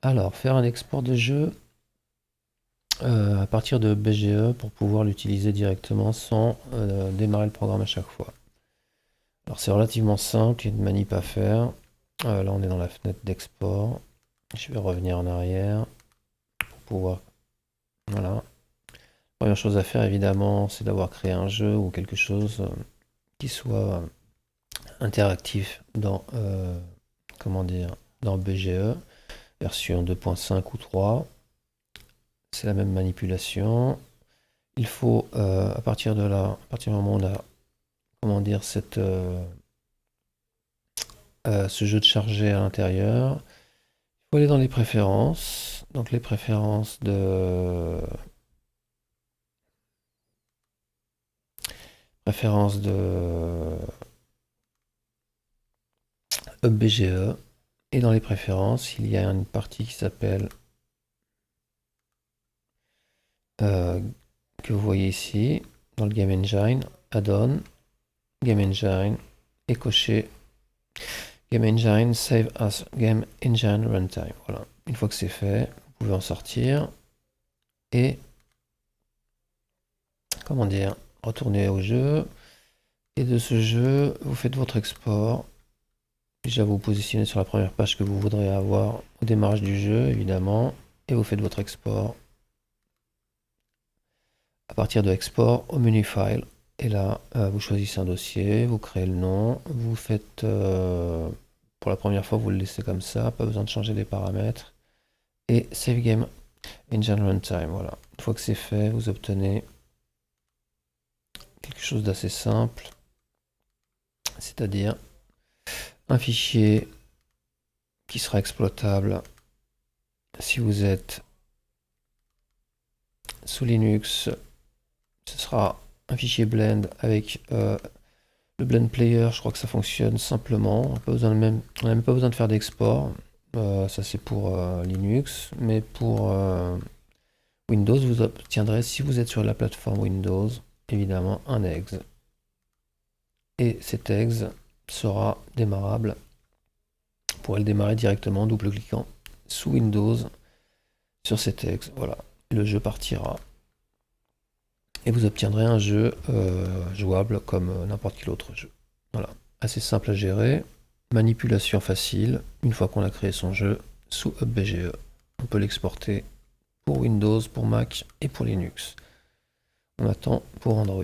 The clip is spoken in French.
Alors, faire un export de jeu à partir de BGE pour pouvoir l'utiliser directement sans démarrer le programme à chaque fois. Alors, c'est relativement simple, il y a une manip à faire. Là, on est dans la fenêtre d'export. Je vais revenir en arrière pour pouvoir... Voilà. Première chose à faire, évidemment, c'est d'avoir créé un jeu ou quelque chose qui soit interactif dans, comment dire, dans BGE, version 2.5 ou 3. C'est la même manipulation. Il faut, à partir de là, à partir du moment où on a, comment dire, ce jeu de chargé à l'intérieur, il faut aller dans les préférences. Donc les préférences de BGE. Et dans les préférences, il y a une partie qui s'appelle que vous voyez ici, dans le Game Engine, Add-on, Game Engine, et cocher Game Engine, Save as Game Engine Runtime. Voilà. Une fois que c'est fait, vous pouvez en sortir et, comment dire, retourner au jeu. Et de ce jeu, vous faites votre export. Déjà, vous vous positionnez sur la première page que vous voudrez avoir au démarrage du jeu, évidemment, et vous faites votre export. À partir de export, au menu File, et là, vous choisissez un dossier, vous créez le nom, vous faites, pour la première fois, vous le laissez comme ça, pas besoin de changer les paramètres, et Save Game Engine Runtime, voilà. Une fois que c'est fait, vous obtenez quelque chose d'assez simple, c'est-à-dire un fichier qui sera exploitable si vous êtes sous Linux. Ce sera un fichier blend avec le blend player. Je crois que ça fonctionne simplement. On n'a même pas besoin de faire d'export. Ça c'est pour Linux, mais pour Windows, vous obtiendrez, si vous êtes sur la plateforme Windows, évidemment un exe. Et cet exe sera démarrable. Vous pourrez le démarrer directement en double-cliquant sous Windows sur cet exe. Voilà, le jeu partira. Et vous obtiendrez un jeu jouable comme n'importe quel autre jeu. Voilà, assez simple à gérer, manipulation facile, une fois qu'on a créé son jeu sous UpBGE. On peut l'exporter pour Windows, pour Mac et pour Linux. On attend pour Android.